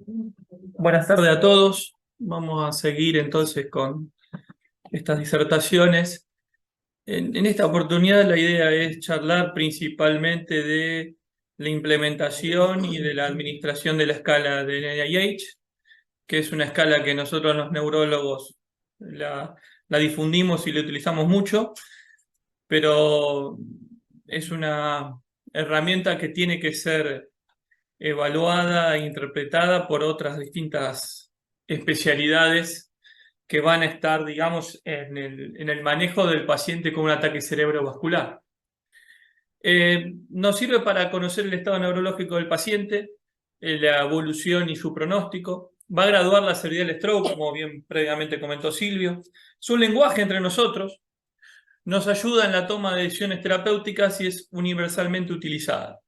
Buenas tardes a todos. Vamos a seguir entonces con estas disertaciones. En esta oportunidad la idea es charlar principalmente de la implementación y de la administración de la escala de NIH, que es una escala que nosotros los neurólogos la difundimos y la utilizamos mucho, pero es una herramienta que tiene que ser evaluada e interpretada por otras distintas especialidades que van a estar, digamos, en el manejo del paciente con un ataque cerebrovascular. Nos sirve para conocer el estado neurológico del paciente, la evolución y su pronóstico. Va a graduar la severidad del stroke, como bien previamente comentó Silvio. Su lenguaje entre nosotros nos ayuda en la toma de decisiones terapéuticas y es universalmente utilizada.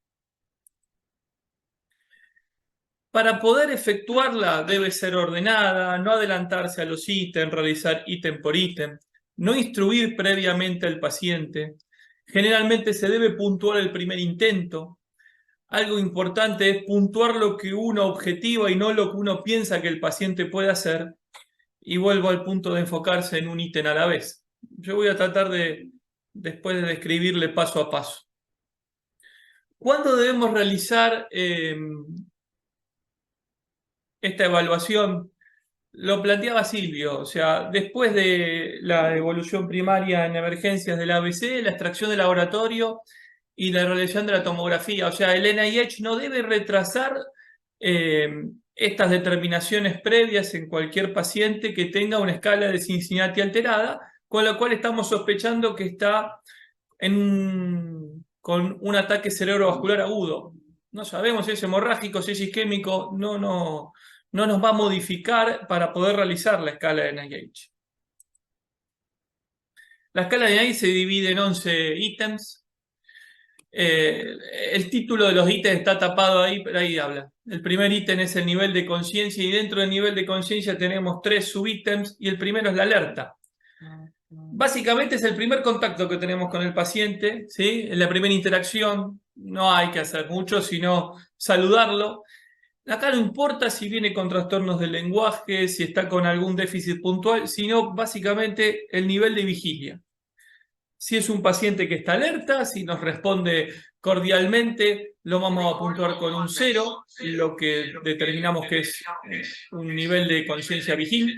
Para poder efectuarla debe ser ordenada, no adelantarse a los ítems, realizar ítem por ítem, no instruir previamente al paciente. Generalmente se debe puntuar el primer intento. Algo importante es puntuar lo que uno objetiva y no lo que uno piensa que el paciente puede hacer. Y vuelvo al punto de enfocarse en un ítem a la vez. Yo voy a tratar después de describirle paso a paso. ¿Cuándo debemos realizar esta evaluación? Lo planteaba Silvio, o sea, después de la evolución primaria en emergencias del ABC, la extracción del laboratorio y la realización de la tomografía. O sea, el NIH no debe retrasar estas determinaciones previas en cualquier paciente que tenga una escala de Cincinnati alterada, con la cual estamos sospechando que está con un ataque cerebrovascular agudo. No sabemos si es hemorrágico, si es isquémico, no nos va a modificar para poder realizar la escala de NIH. La escala de NIH se divide en 11 ítems. El título de los ítems está tapado ahí, pero ahí habla. El primer ítem es el nivel de conciencia y dentro del nivel de conciencia tenemos 3 subítems y el primero es la alerta. Básicamente es el primer contacto que tenemos con el paciente, ¿sí? En la primera interacción no hay que hacer mucho, sino saludarlo. Acá no importa si viene con trastornos del lenguaje, si está con algún déficit puntual, sino básicamente el nivel de vigilia. Si es un paciente que está alerta, si nos responde cordialmente, lo vamos a puntuar con un 0, lo que determinamos que es un nivel de conciencia vigil.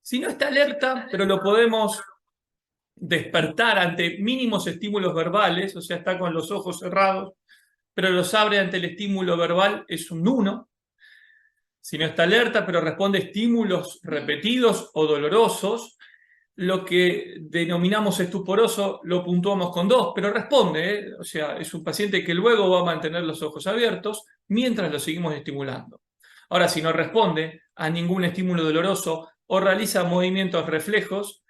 Si no está alerta, pero lo podemos despertar ante mínimos estímulos verbales, o sea, está con los ojos cerrados, pero los abre ante el estímulo verbal, es un 1. Si no está alerta, pero responde a estímulos repetidos o dolorosos, lo que denominamos estuporoso lo puntuamos con 2, pero responde, ¿eh? O sea, es un paciente que luego va a mantener los ojos abiertos mientras lo seguimos estimulando. Ahora, si no responde a ningún estímulo doloroso o realiza movimientos reflejos,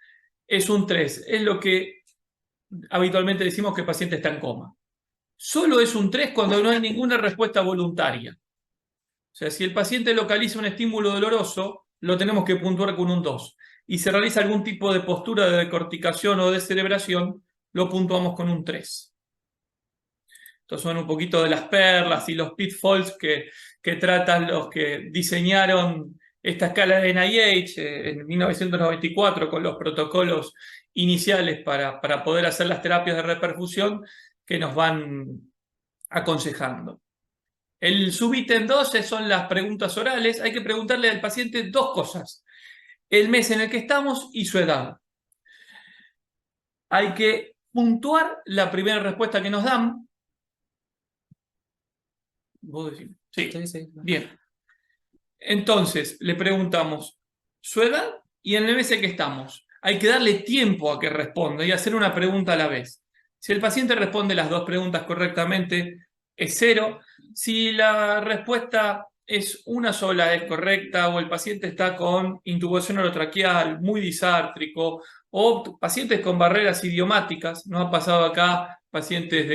es un 3. Es lo que habitualmente decimos que el paciente está en coma. Solo es un 3 cuando no hay ninguna respuesta voluntaria. O sea, si el paciente localiza un estímulo doloroso, lo tenemos que puntuar con un 2. Y si realiza algún tipo de postura de decorticación o de cerebración, lo puntuamos con un 3. Estos son un poquito de las perlas y los pitfalls que tratan los que diseñaron esta escala de NIH en 1994 con los protocolos iniciales para poder hacer las terapias de reperfusión que nos van aconsejando. El subítem 12 son las preguntas orales. Hay que preguntarle al paciente 2 cosas: el mes en el que estamos y su edad. Hay que puntuar la primera respuesta que nos dan. ¿Vos decís? Sí. Sí. Bien. Entonces, le preguntamos su edad y en el mes en que estamos. Hay que darle tiempo a que responda y hacer una pregunta a la vez. Si el paciente responde las 2 preguntas correctamente, es 0. Si la respuesta es una sola, es correcta, o el paciente está con intubación orotraqueal, muy disártrico, o pacientes con barreras idiomáticas, nos ha pasado acá pacientes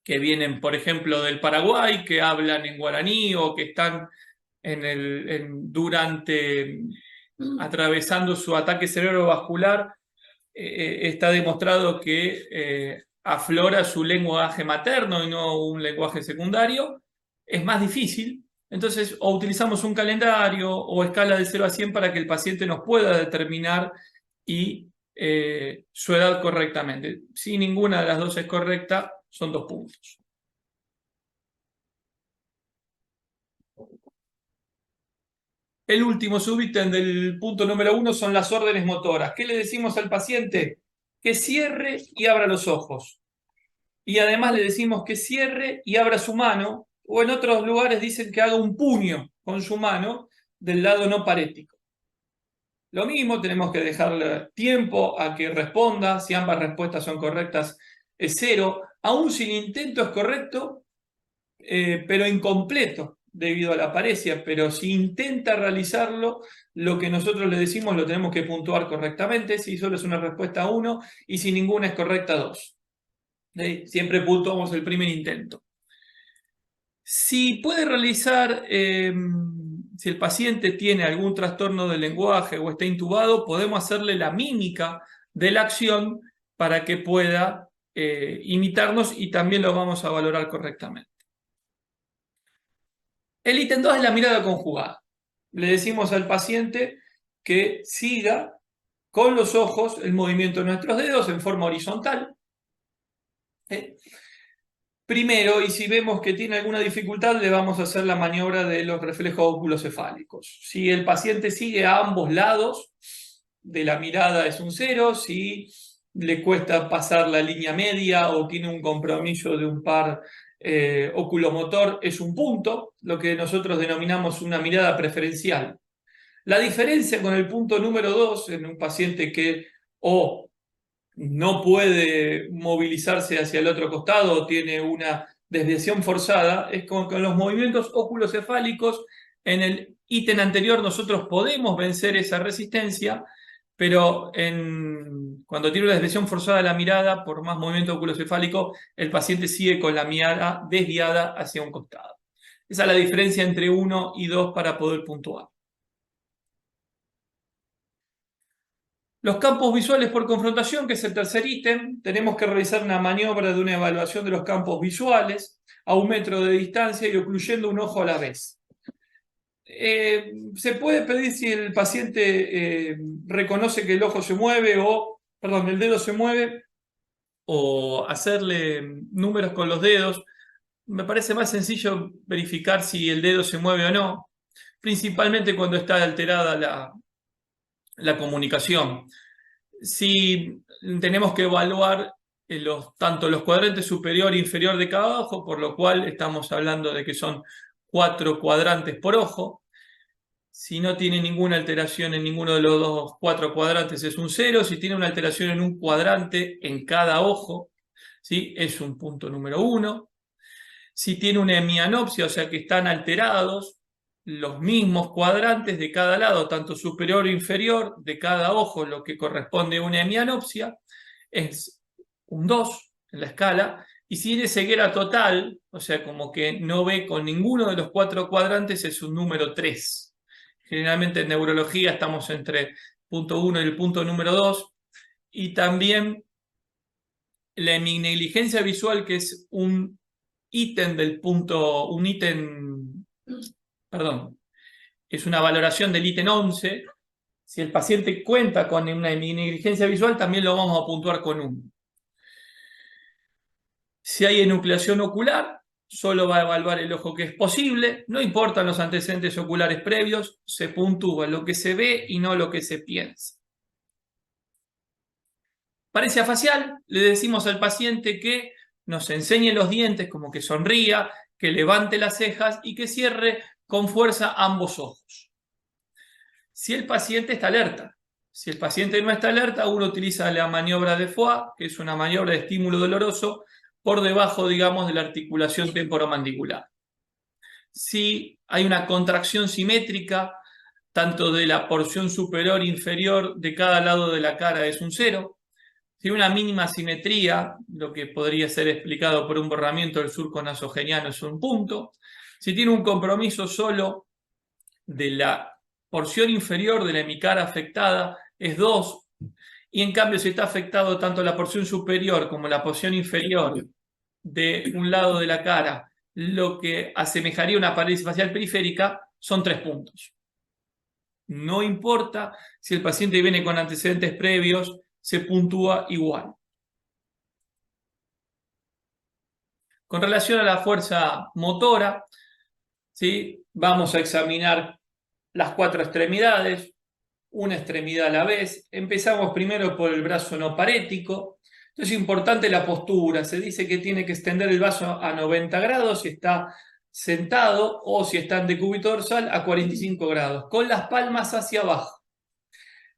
que vienen, por ejemplo, del Paraguay, que hablan en guaraní o que están atravesando su ataque cerebrovascular, está demostrado que aflora su lenguaje materno y no un lenguaje secundario. Es más difícil, Entonces, o utilizamos un calendario o escala de 0 a 100 para que el paciente nos pueda determinar y su edad correctamente. Si ninguna de las dos es correcta, son 2 puntos. El último subítem del punto número 1 son las órdenes motoras. ¿Qué le decimos al paciente? Que cierre y abra los ojos. Y además le decimos que cierre y abra su mano, o en otros lugares dicen que haga un puño con su mano del lado no parético. Lo mismo, tenemos que dejarle tiempo a que responda. Si ambas respuestas son correctas, es 0. Aún si el intento es correcto, pero incompleto debido a la paresia. Pero si intenta realizarlo, lo que nosotros le decimos lo tenemos que puntuar correctamente. Si solo es una respuesta 1 y si ninguna es correcta, 2. Siempre puntuamos el primer intento. Si puede realizar, si el paciente tiene algún trastorno del lenguaje o está intubado, podemos hacerle la mímica de la acción para que pueda imitarnos y también lo vamos a valorar correctamente. El ítem 2 es la mirada conjugada. Le decimos al paciente que siga con los ojos el movimiento de nuestros dedos en forma horizontal. Primero, y si vemos que tiene alguna dificultad, le vamos a hacer la maniobra de los reflejos oculocefálicos. Si el paciente sigue a ambos lados de la mirada es un 0, si le cuesta pasar la línea media o tiene un compromiso de un par oculomotor es un punto, lo que nosotros denominamos una mirada preferencial. La diferencia con el punto número 2 en un paciente que o no puede movilizarse hacia el otro costado o tiene una desviación forzada, es con los movimientos oculocefálicos. En el ítem anterior nosotros podemos vencer esa resistencia, pero cuando tiene una desviación forzada de la mirada, por más movimiento oculocefálico, el paciente sigue con la mirada desviada hacia un costado. Esa es la diferencia entre 1 y 2 para poder puntuar. Los campos visuales por confrontación, que es el tercer ítem, tenemos que realizar una maniobra de una evaluación de los campos visuales a 1 metro de distancia y ocluyendo un ojo a la vez. Se puede pedir si el paciente reconoce que el ojo se mueve el dedo se mueve, o hacerle números con los dedos. Me parece más sencillo verificar si el dedo se mueve o no, principalmente cuando está alterada la comunicación. Si tenemos que evaluar tanto los cuadrantes superior e inferior de cada ojo, por lo cual estamos hablando de que son 4 cuadrantes por ojo. Si no tiene ninguna alteración en ninguno de los 4 cuadrantes es un 0. Si tiene una alteración en un cuadrante en cada ojo, ¿sí?, es un punto número 1. Si tiene una hemianopsia, o sea que están alterados los mismos cuadrantes de cada lado, tanto superior o inferior de cada ojo, lo que corresponde a una hemianopsia, es un 2 en la escala. Y si tiene ceguera total, o sea, como que no ve con ninguno de los 4 cuadrantes, es un número 3. Generalmente en neurología estamos entre el punto 1 y el punto número 2. Y también la heminegligencia visual, que es un ítem es una valoración del ítem 11. Si el paciente cuenta con una negligencia visual, también lo vamos a puntuar con 1. Si hay enucleación ocular, solo va a evaluar el ojo que es posible. No importan los antecedentes oculares previos, se puntúa lo que se ve y no lo que se piensa. Paresia facial, le decimos al paciente que nos enseñe los dientes, como que sonría, que levante las cejas y que cierre con fuerza ambos ojos. Si el paciente está alerta. Si el paciente no está alerta, uno utiliza la maniobra de Foix, que es una maniobra de estímulo doloroso por debajo, digamos, de la articulación temporomandibular. Si hay una contracción simétrica, tanto de la porción superior e inferior de cada lado de la cara, es un 0. Si hay una mínima simetría, lo que podría ser explicado por un borramiento del surco nasogeniano, es un punto. Si tiene un compromiso solo de la porción inferior de la hemicara afectada, es 2. Y en cambio, si está afectado tanto la porción superior como la porción inferior de un lado de la cara lo que asemejaría una parálisis facial periférica son 3 puntos. No importa si el paciente viene con antecedentes previos, se puntúa igual. Con relación a la fuerza motora, ¿sí? Vamos a examinar las 4 extremidades, una extremidad a la vez. Empezamos primero por el brazo no parético. Entonces es importante la postura. Se dice que tiene que extender el brazo a 90 grados si está sentado o si está en decúbito dorsal a 45 grados, con las palmas hacia abajo.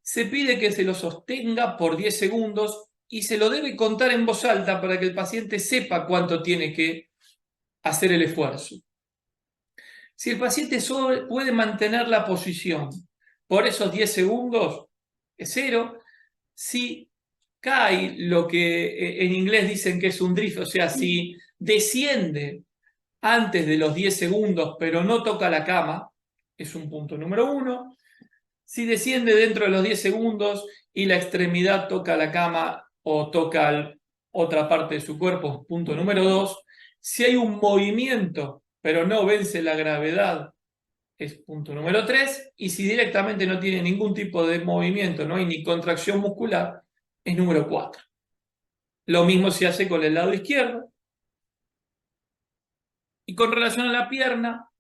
Se pide que se lo sostenga por 10 segundos y se lo debe contar en voz alta para que el paciente sepa cuánto tiene que hacer el esfuerzo. Si el paciente puede mantener la posición por esos 10 segundos, es 0. Si cae lo que en inglés dicen que es un drift, o sea, si desciende antes de los 10 segundos pero no toca la cama, es un punto número 1. Si desciende dentro de los 10 segundos y la extremidad toca la cama o toca otra parte de su cuerpo, punto número 2. Si hay un movimiento pero no vence la gravedad, es punto número 3. Y si directamente no tiene ningún tipo de movimiento, no hay ni contracción muscular, es número 4. Lo mismo se hace con el lado izquierdo. Y con relación a la pierna,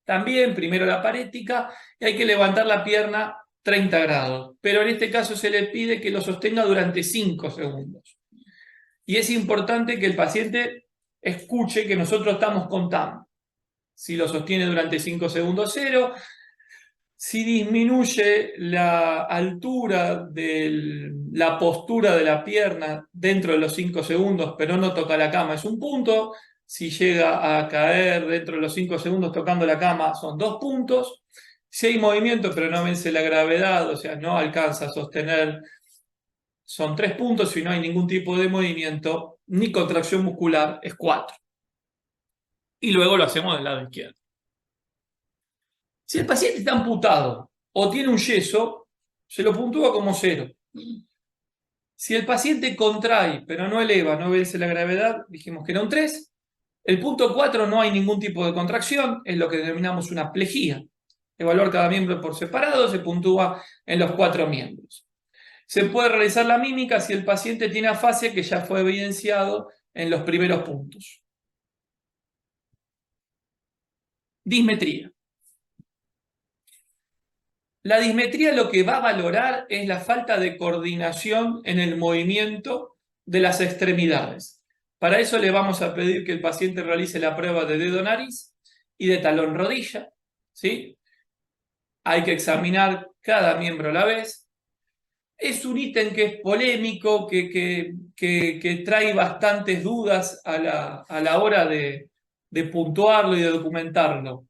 también primero la parética, y hay que levantar la pierna 30 grados. Pero en este caso se le pide que lo sostenga durante 5 segundos. Y es importante que el paciente escuche que nosotros estamos contando. Si lo sostiene durante 5 segundos, 0. Si disminuye la altura de la postura de la pierna dentro de los 5 segundos, pero no toca la cama, es un punto. Si llega a caer dentro de los 5 segundos tocando la cama, son 2 puntos. Si hay movimiento, pero no vence la gravedad, o sea, no alcanza a sostener, son 3 puntos. Si no hay ningún tipo de movimiento ni contracción muscular, es 4. Y luego lo hacemos del lado izquierdo. Si el paciente está amputado o tiene un yeso, se lo puntúa como 0. Si el paciente contrae, pero no eleva, no vence la gravedad, dijimos que era un 3. El punto 4 no hay ningún tipo de contracción, es lo que denominamos una plejía. Evaluar cada miembro por separado, se puntúa en los 4 miembros. Se puede realizar la mímica si el paciente tiene afasia, que ya fue evidenciado en los primeros puntos. Dismetría. La dismetría lo que va a valorar es la falta de coordinación en el movimiento de las extremidades. Para eso le vamos a pedir que el paciente realice la prueba de dedo-nariz y de talón-rodilla, ¿sí? Hay que examinar cada miembro a la vez. Es un ítem que es polémico, que trae bastantes dudas a la hora de puntuarlo y de documentarlo.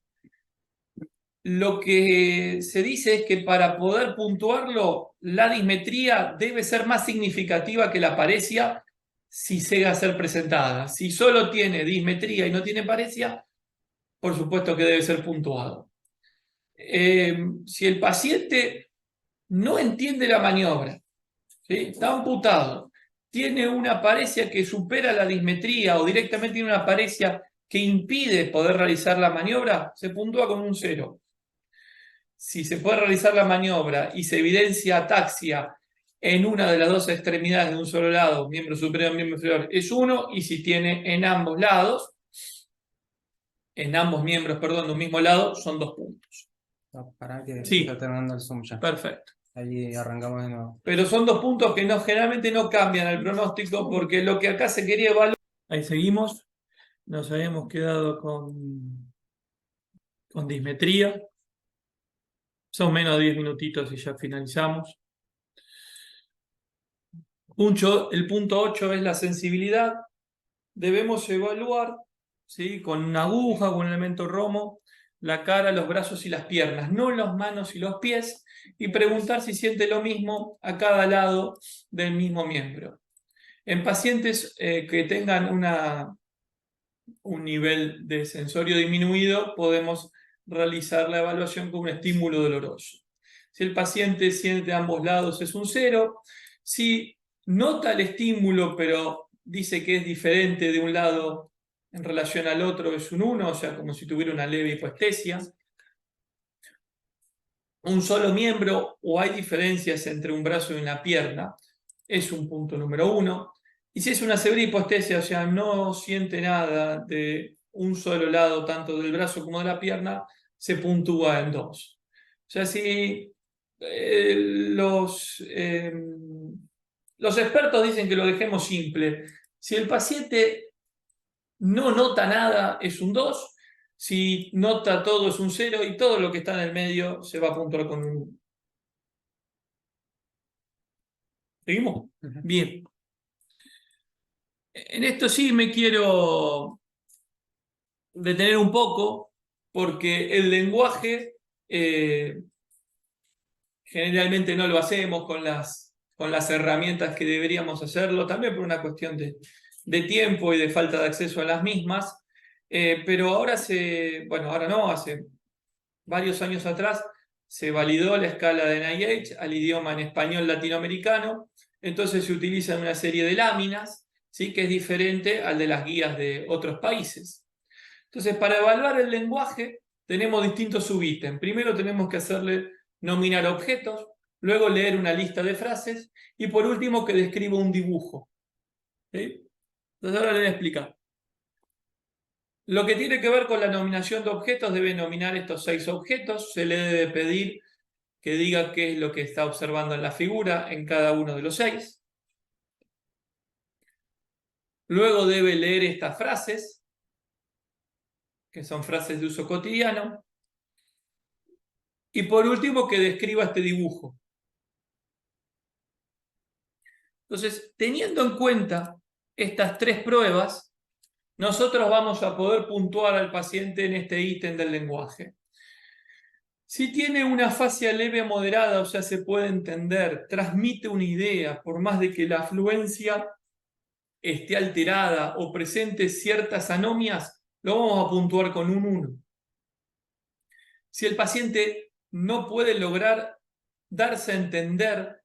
Lo que se dice es que para poder puntuarlo, la dismetría debe ser más significativa que la paresia si llega a ser presentada. Si solo tiene dismetría y no tiene paresia, por supuesto que debe ser puntuado. Si el paciente no entiende la maniobra, ¿sí? Está amputado, tiene una paresia que supera la dismetría o directamente tiene una paresia que impide poder realizar la maniobra, se puntúa con un 0. Si se puede realizar la maniobra y se evidencia ataxia en una de las 2 extremidades de un solo lado, miembro superior, miembro inferior, es 1, y si tiene en ambos lados, en ambos miembros, perdón, de un mismo lado, son 2 puntos. No, para que Sí. está terminando el Zoom ya. Perfecto. Ahí arrancamos de nuevo. Pero son 2 puntos que generalmente no cambian el pronóstico, porque lo que acá se quería evaluar... Ahí seguimos. Nos habíamos quedado con dismetría. Son menos de 10 minutitos y ya finalizamos. El punto 8 es la sensibilidad. Debemos evaluar, ¿sí?, con una aguja o un elemento romo la cara, los brazos y las piernas, no las manos y los pies, y preguntar si siente lo mismo a cada lado del mismo miembro. En pacientes que tengan un nivel de sensorio disminuido, podemos realizar la evaluación con un estímulo doloroso. Si el paciente siente a ambos lados, es un 0. Si nota el estímulo, pero dice que es diferente de un lado en relación al otro es un 1, o sea, como si tuviera una leve hipoestesia. Un solo miembro o hay diferencias entre un brazo y una pierna, es un punto número 1. Y si es una severa hipoestesia, o sea, no siente nada de un solo lado, tanto del brazo como de la pierna, se puntúa en 2. O sea, si los expertos dicen que lo dejemos simple, si el paciente no nota nada, es un 2. Si nota todo, es un 0. Y todo lo que está en el medio se va a puntuar con un 1. ¿Seguimos? Bien. En esto sí me quiero detener un poco, porque el lenguaje generalmente no lo hacemos con las herramientas que deberíamos hacerlo, también por una cuestión de tiempo y de falta de acceso a las mismas. Pero ahora ahora no, hace varios años atrás se validó la escala de NIH al idioma en español latinoamericano, entonces se utiliza una serie de láminas, ¿sí?, que es diferente al de las guías de otros países. Entonces, para evaluar el lenguaje tenemos distintos subítems. Primero tenemos que hacerle nominar objetos, luego leer una lista de frases y por último que describa un dibujo. ¿Sí? Entonces ahora le voy a explicar. Lo que tiene que ver con la nominación de objetos, debe nominar estos 6 objetos. Se le debe pedir que diga qué es lo que está observando en la figura en cada uno de los 6. Luego debe leer estas frases, que son frases de uso cotidiano. Y por último, que describa este dibujo. Entonces, teniendo en cuenta estas 3 pruebas, nosotros vamos a poder puntuar al paciente en este ítem del lenguaje. Si tiene una afasia leve a moderada, o sea, se puede entender, transmite una idea, por más de que la afluencia esté alterada o presente ciertas anomias, lo vamos a puntuar con un 1. Si el paciente no puede lograr darse a entender,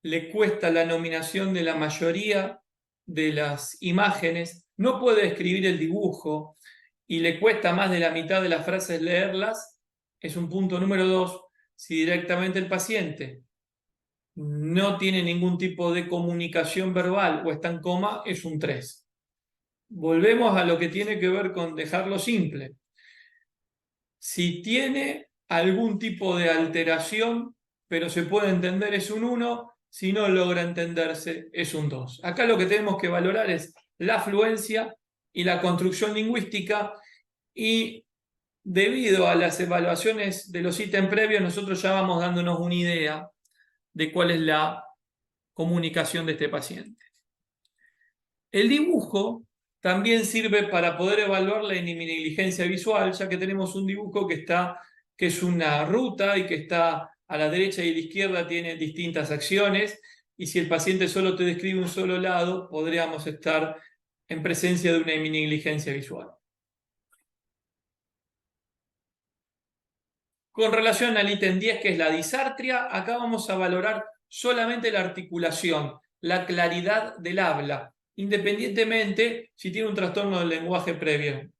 le cuesta la nominación de la mayoría de las imágenes, no puede escribir el dibujo y le cuesta más de la mitad de las frases leerlas, es un punto número 2. Si directamente el paciente no tiene ningún tipo de comunicación verbal o está en coma, es un 3. Volvemos a lo que tiene que ver con dejarlo simple. Si tiene algún tipo de alteración, pero se puede entender, es un 1. Si no logra entenderse, es un 2. Acá lo que tenemos que valorar es la fluencia y la construcción lingüística, y debido a las evaluaciones de los ítems previos, nosotros ya vamos dándonos una idea de cuál es la comunicación de este paciente. El dibujo también sirve para poder evaluar la negligencia visual, ya que tenemos un dibujo que es una ruta y que está a la derecha y a la izquierda, tiene distintas acciones, y si el paciente solo te describe un solo lado, podríamos estar en presencia de una negligencia visual. Con relación al ítem 10, que es la disartria, acá vamos a valorar solamente la articulación, la claridad del habla, independientemente si tiene un trastorno del lenguaje previo.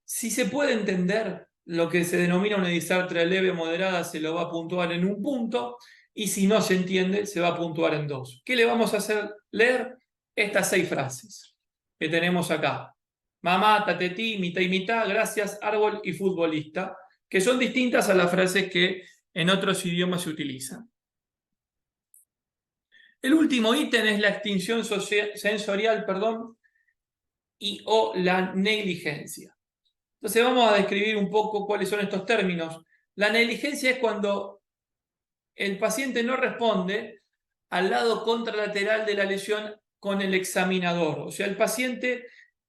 Si se puede entender lo que se denomina una disartria leve o moderada, se lo va a puntuar en un punto, y si no se entiende, se va a puntuar en 2. ¿Qué le vamos a hacer? Leer estas 6 frases que tenemos acá. Mamá, tatetí, mitad y mitad, gracias, árbol y futbolista, que son distintas a las frases que en otros idiomas se utilizan. El último ítem es la extinción sensorial, y o la negligencia. Entonces vamos a describir un poco cuáles son estos términos. La negligencia es cuando el paciente no responde al lado contralateral de la lesión con el examinador. O sea, el paciente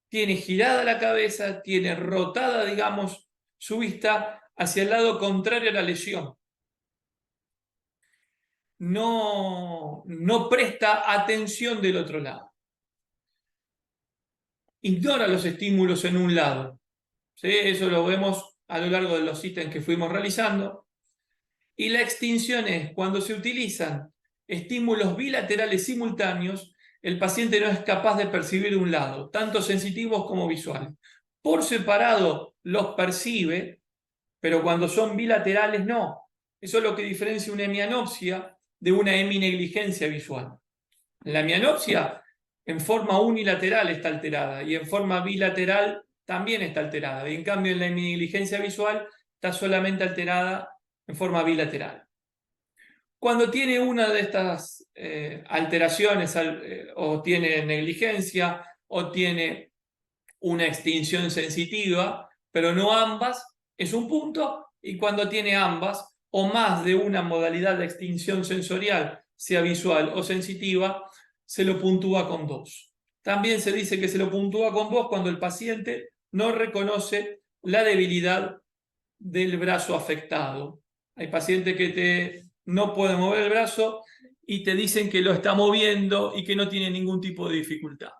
tiene girada la cabeza, tiene rotada, digamos, su vista hacia el lado contrario a la lesión. No presta atención del otro lado. Ignora los estímulos en un lado. ¿Sí? Eso lo vemos a lo largo de los ítems que fuimos realizando. Y la extinción es cuando se utilizan estímulos bilaterales simultáneos el paciente no es capaz de percibir un lado, tanto sensitivos como visuales. Por separado los percibe, pero cuando son bilaterales no. Eso es lo que diferencia una hemianopsia de una heminegligencia visual. La hemianopsia en forma unilateral está alterada y en forma bilateral también está alterada. Y en cambio en la heminegligencia visual está solamente alterada en forma bilateral. Cuando tiene una de estas alteraciones o tiene negligencia o tiene una extinción sensitiva, pero no ambas, es un punto, y cuando tiene ambas o más de una modalidad de extinción sensorial, sea visual o sensitiva, se lo puntúa con 2. También se dice que se lo puntúa con 2 cuando el paciente no reconoce la debilidad del brazo afectado. Hay pacientes que no pueden mover el brazo y te dicen que lo está moviendo y que no tiene ningún tipo de dificultad.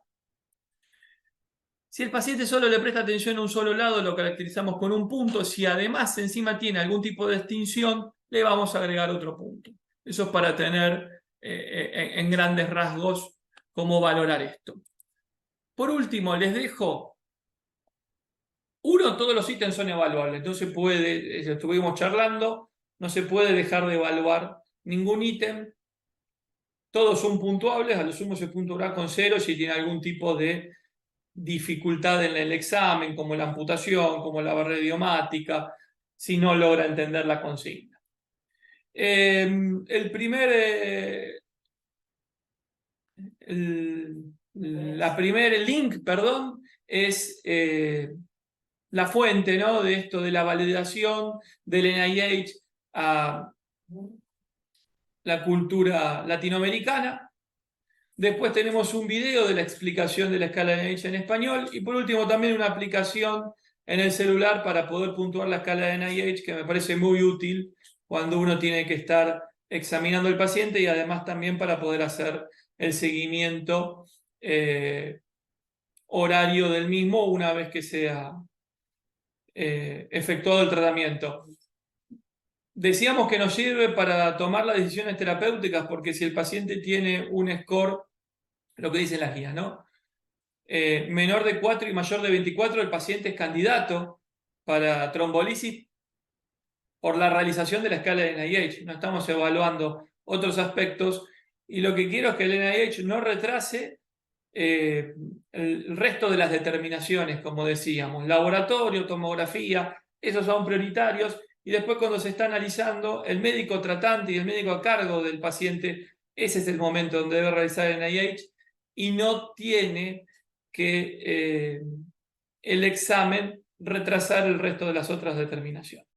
Si el paciente solo le presta atención a un solo lado, lo caracterizamos con un punto. Si además encima tiene algún tipo de extinción, le vamos a agregar otro punto. Eso es para tener en grandes rasgos cómo valorar esto. Por último, les dejo. Todos los ítems son evaluables, entonces estuvimos charlando, no se puede dejar de evaluar ningún ítem. Todos son puntuables, a lo sumo se puntuará con 0 si tiene algún tipo de dificultad en el examen, como la amputación, como la barrera idiomática, si no logra entender la consigna. El primer link, es la fuente, ¿no?, de esto de la validación del NIH a la cultura latinoamericana. Después tenemos un video de la explicación de la escala de NIH en español. Y por último también una aplicación en el celular para poder puntuar la escala de NIH, que me parece muy útil cuando uno tiene que estar examinando al paciente y además también para poder hacer el seguimiento horario del mismo una vez que sea efectuado el tratamiento. Decíamos que nos sirve para tomar las decisiones terapéuticas porque si el paciente tiene un score, lo que dicen las guías, ¿no?, menor de 4 y mayor de 24, el paciente es candidato para trombolisis por la realización de la escala de NIH. No estamos evaluando otros aspectos y lo que quiero es que el NIH no retrase el resto de las determinaciones, como decíamos, laboratorio, tomografía, esos son prioritarios, y después cuando se está analizando, el médico tratante y el médico a cargo del paciente, ese es el momento donde debe realizar el NIH y no tiene que el examen retrasar el resto de las otras determinaciones.